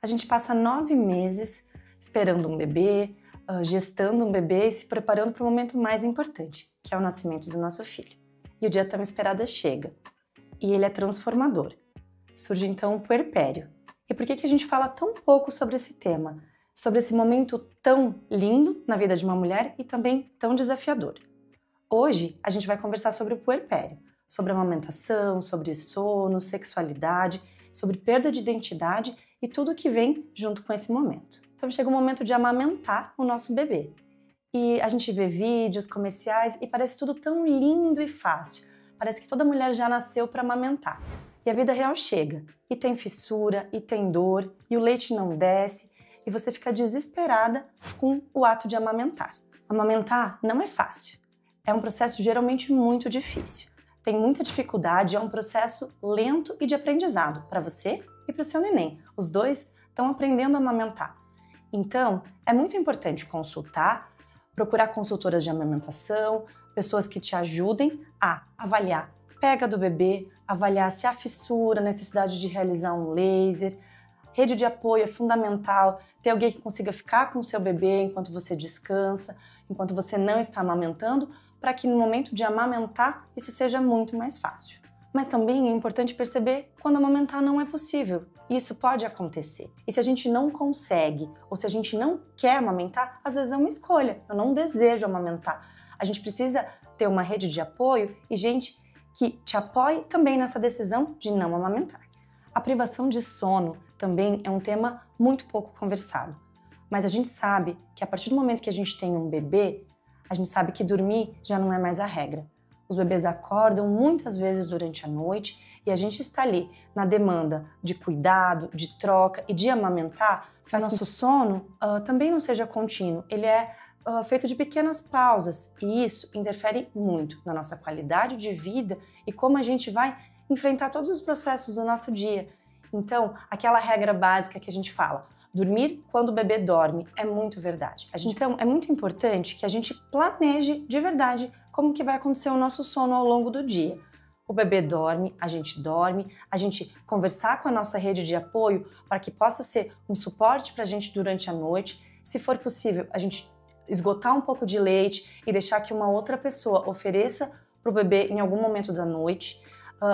A gente passa 9 meses esperando um bebê, gestando um bebê e se preparando para o momento mais importante, que é o nascimento do nosso filho. E o dia tão esperado chega. E ele é transformador. Surge então o puerpério. E por que a gente fala tão pouco sobre esse tema? Sobre esse momento tão lindo na vida de uma mulher e também tão desafiador. Hoje a gente vai conversar sobre o puerpério, sobre amamentação, sobre sono, sexualidade, sobre perda de identidade e tudo que vem junto com esse momento. Então chega o momento de amamentar o nosso bebê. E a gente vê vídeos, comerciais e parece tudo tão lindo e fácil. Parece que toda mulher já nasceu para amamentar. E a vida real chega, e tem fissura, e tem dor, e o leite não desce, e você fica desesperada com o ato de amamentar. Amamentar não é fácil. É um processo geralmente muito difícil. Tem muita dificuldade, é um processo lento e de aprendizado para você e para o seu neném. Os dois estão aprendendo a amamentar. Então, é muito importante consultar, procurar consultoras de amamentação, pessoas que te ajudem a avaliar a pega do bebê, avaliar se há fissura, necessidade de realizar um laser. Rede de apoio é fundamental, ter alguém que consiga ficar com o seu bebê enquanto você descansa, enquanto você não está amamentando, para que no momento de amamentar isso seja muito mais fácil. Mas também é importante perceber quando amamentar não é possível. Isso pode acontecer. E se a gente não consegue, ou se a gente não quer amamentar, às vezes é uma escolha. Eu não desejo amamentar. A gente precisa ter uma rede de apoio e gente que te apoie também nessa decisão de não amamentar. A privação de sono também é um tema muito pouco conversado. Mas a gente sabe que a partir do momento que a gente tem um bebê, a gente sabe que dormir já não é mais a regra. Os bebês acordam muitas vezes durante a noite e a gente está ali na demanda de cuidado, de troca e de amamentar, faz com que o nosso sono também não seja contínuo. Ele é feito de pequenas pausas e isso interfere muito na nossa qualidade de vida e como a gente vai enfrentar todos os processos do nosso dia. Então, aquela regra básica que a gente fala, dormir quando o bebê dorme, é muito verdade. Então, é muito importante que a gente planeje de verdade como que vai acontecer o nosso sono ao longo do dia. O bebê dorme, a gente conversar com a nossa rede de apoio para que possa ser um suporte para a gente durante a noite. Se for possível, a gente esgotar um pouco de leite e deixar que uma outra pessoa ofereça para o bebê em algum momento da noite.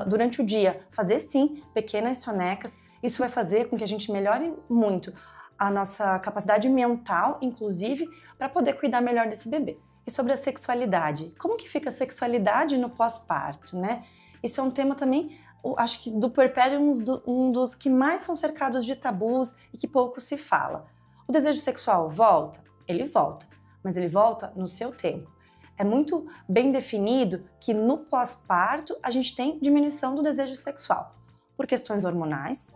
Durante o dia, fazer sim pequenas sonecas. Isso vai fazer com que a gente melhore muito a nossa capacidade mental, inclusive, para poder cuidar melhor desse bebê. E sobre a sexualidade, como que fica a sexualidade no pós-parto, né? Isso é um tema também, acho que do puerpério, um dos que mais são cercados de tabus e que pouco se fala. O desejo sexual volta? Ele volta, mas ele volta no seu tempo. É muito bem definido que no pós-parto a gente tem diminuição do desejo sexual por questões hormonais,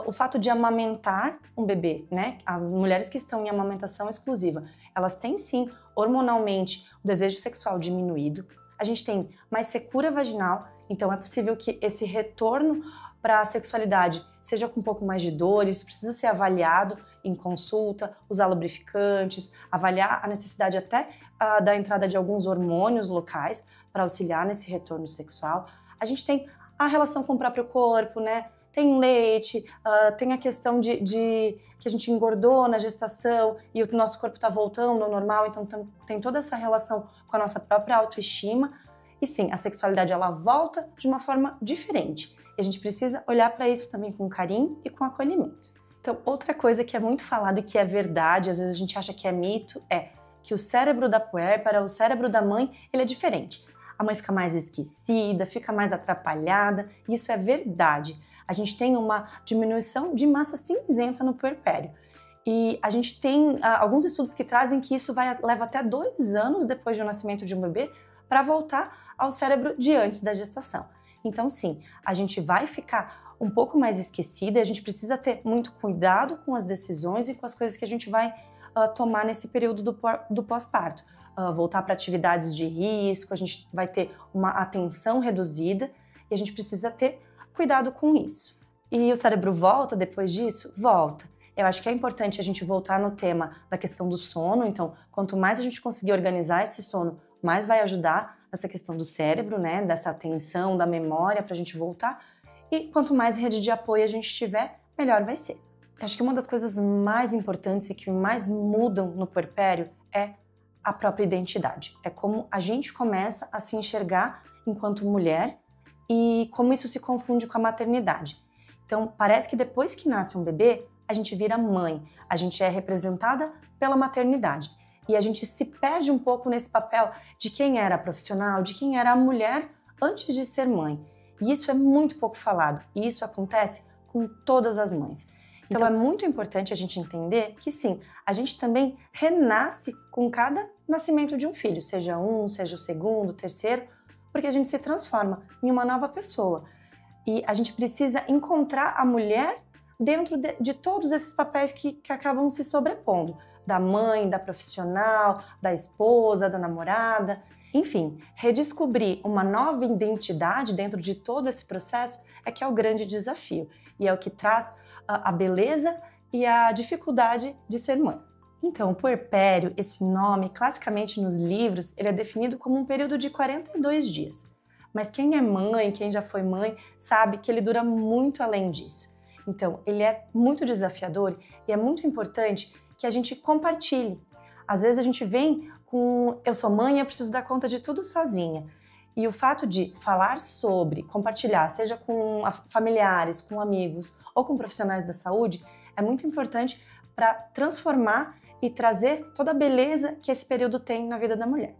o fato de amamentar um bebê, né? As mulheres que estão em amamentação exclusiva, elas têm sim hormonalmente o desejo sexual diminuído. A gente tem mais secura vaginal, então é possível que esse retorno para a sexualidade seja com um pouco mais de dor, isso precisa ser avaliado em consulta, usar lubrificantes, avaliar a necessidade até da entrada de alguns hormônios locais para auxiliar nesse retorno sexual. A gente tem a relação com o próprio corpo, né? Tem leite, tem a questão de que a gente engordou na gestação e o nosso corpo está voltando ao normal, então tem toda essa relação com a nossa própria autoestima. E sim, a sexualidade ela volta de uma forma diferente. E a gente precisa olhar para isso também com carinho e com acolhimento. Então, outra coisa que é muito falada e que é verdade, às vezes a gente acha que é mito, é que o cérebro da puérpera, o cérebro da mãe, ele é diferente. A mãe fica mais esquecida, fica mais atrapalhada, e isso é verdade. A gente tem uma diminuição de massa cinzenta no puerpério. E a gente tem alguns estudos que trazem que isso leva até 2 anos depois do nascimento de um bebê para voltar ao cérebro de antes da gestação. Então sim, a gente vai ficar um pouco mais esquecida e a gente precisa ter muito cuidado com as decisões e com as coisas que a gente vai tomar nesse período do pós-parto. Voltar para atividades de risco, a gente vai ter uma atenção reduzida e a gente precisa ter cuidado com isso. E o cérebro volta depois disso? Volta. Eu acho que é importante a gente voltar no tema da questão do sono, então quanto mais a gente conseguir organizar esse sono, mais vai ajudar essa questão do cérebro, né, dessa atenção, da memória para a gente voltar. E quanto mais rede de apoio a gente tiver, melhor vai ser. Acho que uma das coisas mais importantes e que mais mudam no puerpério é a própria identidade. É como a gente começa a se enxergar enquanto mulher e como isso se confunde com a maternidade. Então, parece que depois que nasce um bebê, a gente vira mãe, a gente é representada pela maternidade. E a gente se perde um pouco nesse papel de quem era a profissional, de quem era a mulher antes de ser mãe. E isso é muito pouco falado, e isso acontece com todas as mães. Então é muito importante a gente entender que sim, a gente também renasce com cada nascimento de um filho, seja um, seja o segundo, o terceiro, porque a gente se transforma em uma nova pessoa. E a gente precisa encontrar a mulher dentro de todos esses papéis que acabam se sobrepondo, da mãe, da profissional, da esposa, da namorada. Enfim, redescobrir uma nova identidade dentro de todo esse processo é que é o grande desafio e é o que traz a beleza e a dificuldade de ser mãe. Então, o puerpério, esse nome, classicamente nos livros, ele é definido como um período de 42 dias. Mas quem é mãe, quem já foi mãe, sabe que ele dura muito além disso. Então, ele é muito desafiador e é muito importante que a gente compartilhe. Às vezes a gente vem com eu sou mãe, eu preciso dar conta de tudo sozinha. E o fato de falar sobre, compartilhar, seja com familiares, com amigos ou com profissionais da saúde, é muito importante para transformar e trazer toda a beleza que esse período tem na vida da mulher.